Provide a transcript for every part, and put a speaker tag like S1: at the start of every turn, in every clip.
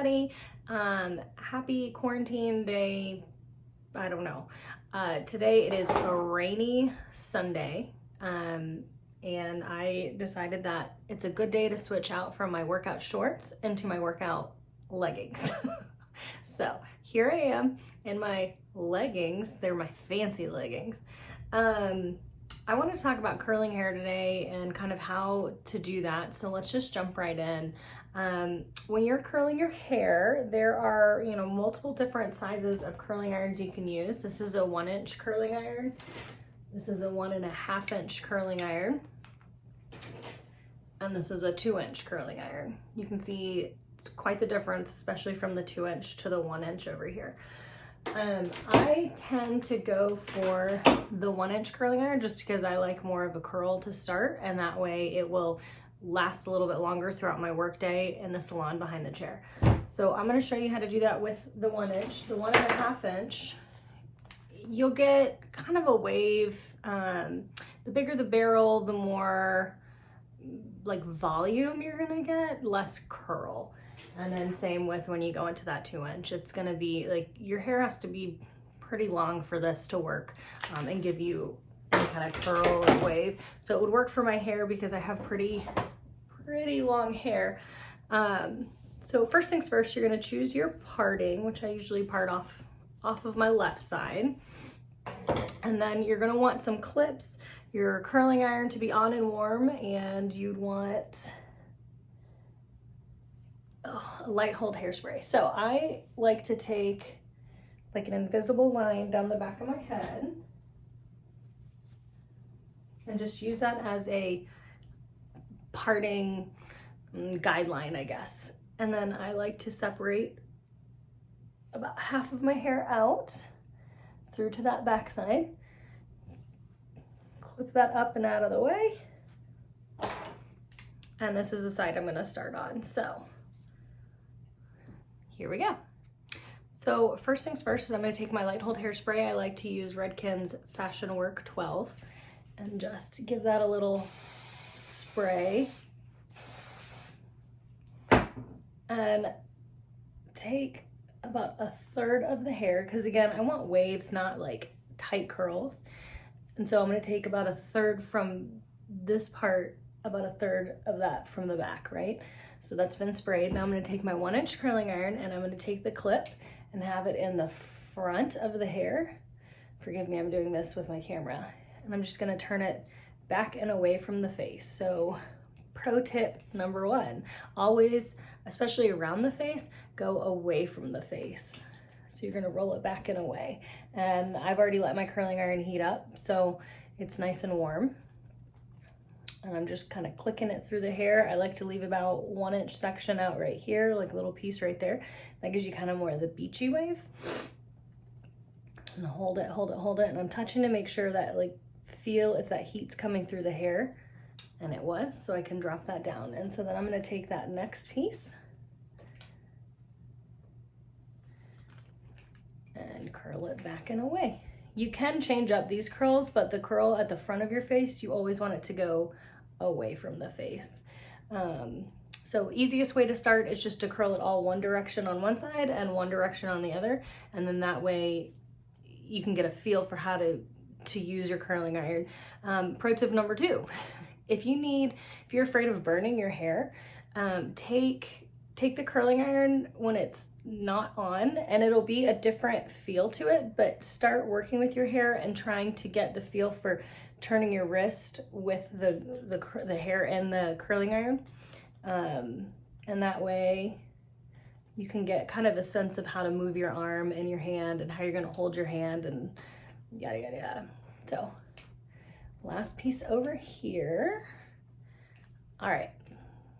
S1: everybody. Happy quarantine day. I don't know. Today it is a rainy Sunday. And I decided that it's a good day to switch out from my workout shorts into my workout leggings. So here I am in my leggings. They're my fancy leggings. I want to talk about curling hair today and kind of how to do that. So let's just jump right in. When you're curling your hair, there are, multiple different sizes of curling irons you can use. This is a 1-inch curling iron. This is a 1.5-inch curling iron. And this is a 2-inch curling iron. You can see it's quite the difference, especially from the 2-inch to the 1-inch over here. I tend to go for the 1-inch curling iron just because I like more of a curl to start, and that way it will last a little bit longer throughout my workday in the salon behind the chair. So I'm going to show you how to do that with the 1-inch. The 1.5-inch, you'll get kind of a wave. The bigger the barrel, the more like volume you're going to get, less curl. And then same with when you go into that 2-inch, it's gonna be like, your hair has to be pretty long for this to work and give you any kind of curl or wave. So it would work for my hair because I have pretty long hair. So first things first, you're gonna choose your parting, which I usually part off of my left side. And then you're gonna want some clips, your curling iron to be on and warm, and you'd want a light hold hairspray. So I like to take like an invisible line down the back of my head and just use that as a parting guideline, I guess. And then I like to separate about half of my hair out through to that back side. Clip that up and out of the way. And this is the side I'm gonna start on. So here we go. So first things first is I'm going to take my light hold hairspray. I like to use Redken's Fashion Work 12 and just give that a little spray. And take about 1/3 of the hair, because again, I want waves, not like tight curls. And so I'm going to take about 1/3 from this part, about 1/3 of that from the back, right? So that's been sprayed. Now I'm going to take my 1-inch curling iron and I'm going to take the clip and have it in the front of the hair. Forgive me, I'm doing this with my camera. And I'm just going to turn it back and away from the face. So pro tip number 1, always, especially around the face, go away from the face. So you're going to roll it back and away. And I've already let my curling iron heat up, so it's nice and warm. And I'm just kind of clicking it through the hair. I like to leave about 1-inch section out right here, like a little piece right there. That gives you kind of more of the beachy wave. And hold it, hold it, hold it. And I'm touching to make sure that, like, feel if that heat's coming through the hair. And it was, so I can drop that down. And so then I'm gonna take that next piece and curl it back and away. You can change up these curls, but the curl at the front of your face, you always want it to go away from the face. So easiest way to start is just to curl it all one direction on one side and one direction on the other. And then that way you can get a feel for how to use your curling iron. Pro tip number 2, if you're afraid of burning your hair, take the curling iron when it's not on, and it'll be a different feel to it, but start working with your hair and trying to get the feel for turning your wrist with the hair and the curling iron. And that way you can get kind of a sense of how to move your arm and your hand and how you're going to hold your hand and yada, yada, yada. So last piece over here. All right.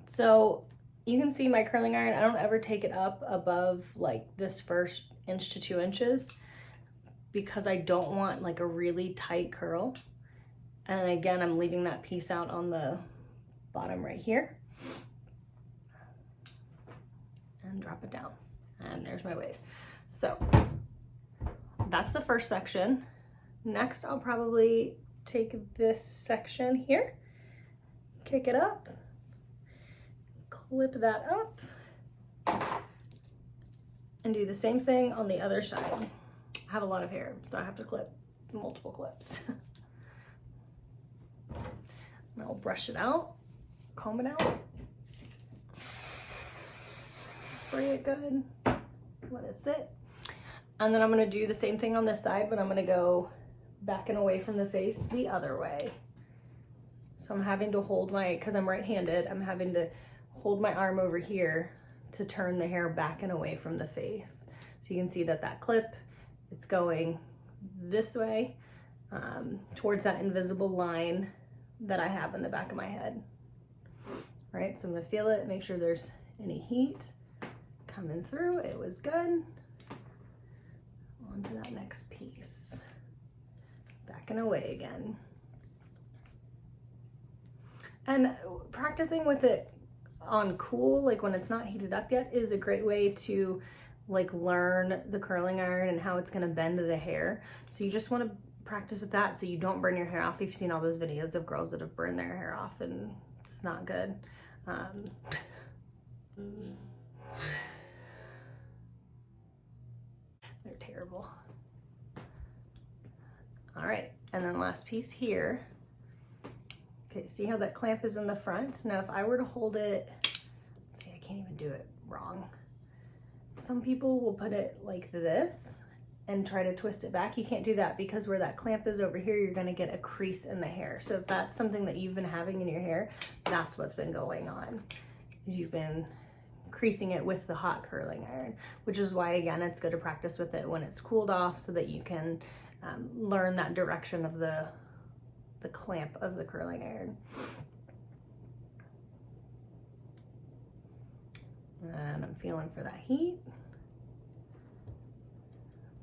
S1: So you can see my curling iron, I don't ever take it up above like this first 1 to 2 inches because I don't want like a really tight curl. And again, I'm leaving that piece out on the bottom right here. And drop it down. And there's my wave. So that's the first section. Next, I'll probably take this section here, kick it up, clip that up, and do the same thing on the other side. I have a lot of hair, so I have to clip multiple clips. And I'll brush it out, comb it out, spray it good, let it sit. And then I'm gonna do the same thing on this side, but I'm gonna go back and away from the face the other way. So I'm having to hold my, because I'm right-handed, I'm having to hold my arm over here to turn the hair back and away from the face. So you can see that that clip, it's going this way, towards that invisible line that I have in the back of my head. All right, so I'm gonna feel it, make sure there's any heat coming through. It was good. On to that next piece. Back and away again. And practicing with it on cool, like when it's not heated up yet, is a great way to like learn the curling iron and how it's gonna bend the hair. So you just wanna practice with that so you don't burn your hair off. You've seen all those videos of girls that have burned their hair off and it's not good. They're terrible. All right, and then last piece here. Okay, see how that clamp is in the front? Now if I were to hold it, see, I can't even do it wrong. Some people will put it like this and try to twist it back. You can't do that because where that clamp is over here, you're gonna get a crease in the hair. So if that's something that you've been having in your hair, that's what's been going on, is you've been creasing it with the hot curling iron, which is why, again, it's good to practice with it when it's cooled off so that you can learn that direction of the clamp of the curling iron. And I'm feeling for that heat.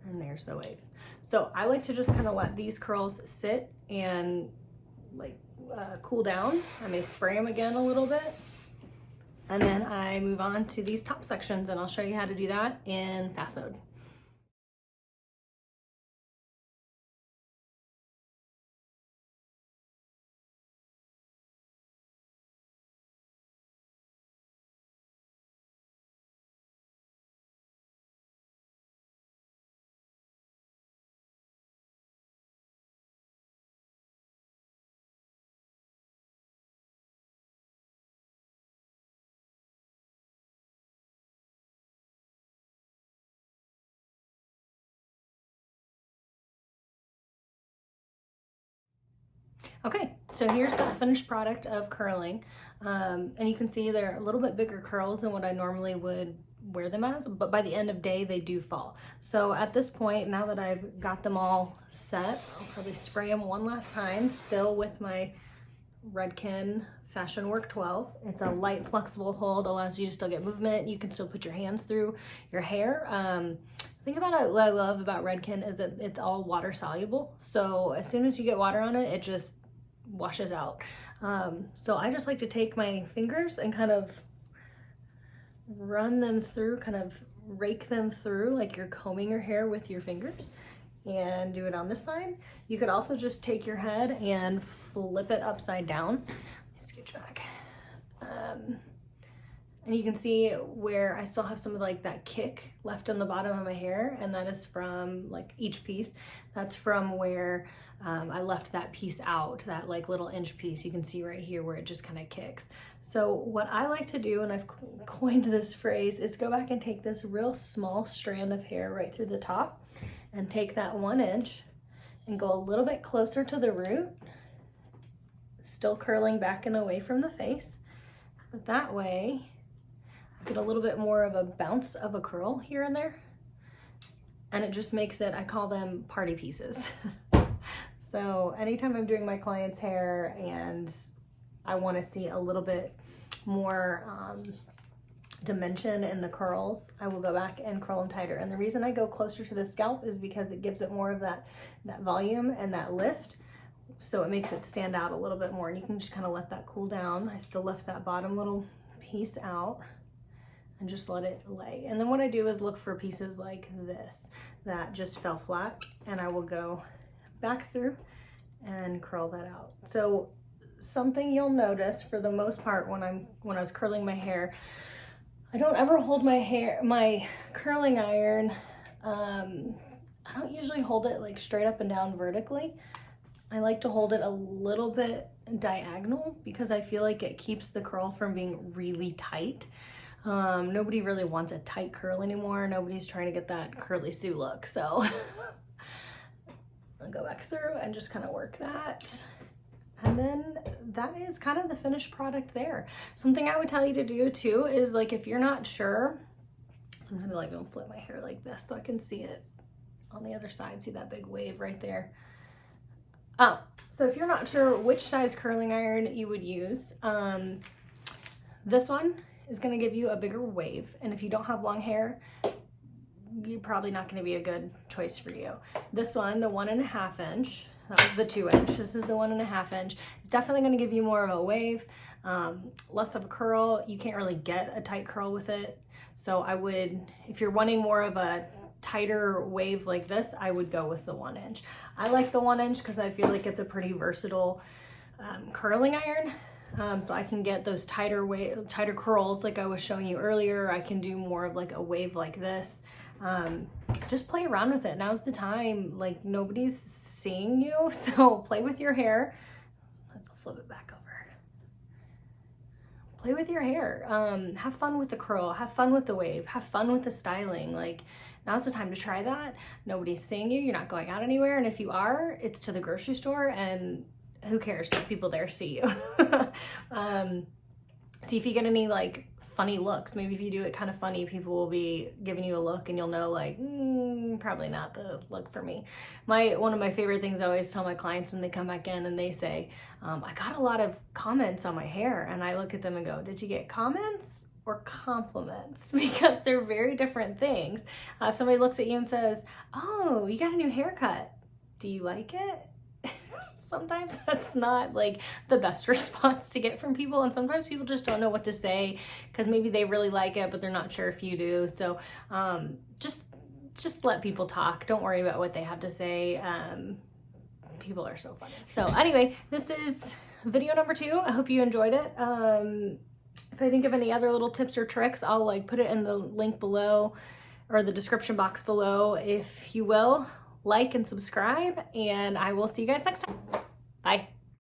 S1: And there's the wave. So I like to just kind of let these curls sit and like cool down. I may spray them again a little bit. And then I move on to these top sections and I'll show you how to do that in fast mode. Okay, so here's the finished product of curling. And you can see they're a little bit bigger curls than what I normally would wear them as, but by the end of day, they do fall. So at this point, now that I've got them all set, I'll probably spray them one last time, still with my Redken Fashion Work 12. It's a light, flexible hold, allows you to still get movement. You can still put your hands through your hair. The thing about it, what I love about Redken is that it's all water soluble. So as soon as you get water on it, it just washes out. So I just like to take my fingers and kind of run them through, kind of rake them through like you're combing your hair with your fingers, and do it on this side. You could also just take your head and flip it upside down. Let me scooch back. And you can see where I still have some of like that kick left on the bottom of my hair, and that is from like each piece. That's from where I left that piece out, that like little inch piece. You can see right here where it just kind of kicks. So what I like to do, and I've coined this phrase, is go back and take this real small strand of hair right through the top and take that 1 inch and go a little bit closer to the root, still curling back and away from the face. But that way, get a little bit more of a bounce of a curl here and there. And it just makes it, I call them party pieces. So anytime I'm doing my client's hair and I want to see a little bit more dimension in the curls, I will go back and curl them tighter. And the reason I go closer to the scalp is because it gives it more of that volume and that lift. So it makes it stand out a little bit more, and you can just kind of let that cool down. I still left that bottom little piece out and just let it lay. And then what I do is look for pieces like this that just fell flat, and I will go back through and curl that out. So something you'll notice for the most part when I was curling my hair, I don't ever hold my curling iron. I don't usually hold it like straight up and down vertically. I like to hold it a little bit diagonal because I feel like it keeps the curl from being really tight. Nobody really wants a tight curl anymore. Nobody's trying to get that curly Sue look. So I'll go back through and just kind of work that. And then that is kind of the finished product there. Something I would tell you to do too is, like, if you're not sure, sometimes I like to flip my hair like this so I can see it on the other side. See that big wave right there? Oh, so if you're not sure which size curling iron you would use, this one is gonna give you a bigger wave. And if you don't have long hair, you're probably not gonna be a good choice for you. This one, the 1.5 inch, that was the 2 inch. This is the 1.5 inch. It's definitely gonna give you more of a wave, less of a curl. You can't really get a tight curl with it. So I would, if you're wanting more of a tighter wave like this, I would go with the 1 inch. I like the 1 inch because I feel like it's a pretty versatile curling iron. So I can get those tighter curls like I was showing you earlier. I can do more of like a wave like this. Just play around with it. Now's the time. Like, nobody's seeing you, so play with your hair. Let's flip it back over. Play with your hair. Have fun with the curl. Have fun with the wave. Have fun with the styling. Like, now's the time to try that. Nobody's seeing you. You're not going out anywhere. And if you are, it's to the grocery store, and who cares? The people there see you. See if you get any like funny looks. Maybe if you do it kind of funny, people will be giving you a look and you'll know, like, probably not the look for me. One of my favorite things I always tell my clients when they come back in and they say, I got a lot of comments on my hair, and I look at them and go, did you get comments or compliments? Because they're very different things. If somebody looks at you and says, oh, you got a new haircut, do you like it? Sometimes that's not like the best response to get from people, and sometimes people just don't know what to say because maybe they really like it but they're not sure if you do. So just let people talk. Don't worry about what they have to say. People are so funny. So anyway, this is video number 2. I hope you enjoyed it. If I think of any other little tips or tricks, I'll like put it in the link below or the description box below, if you will. Like and subscribe, and I will see you guys next time. Bye.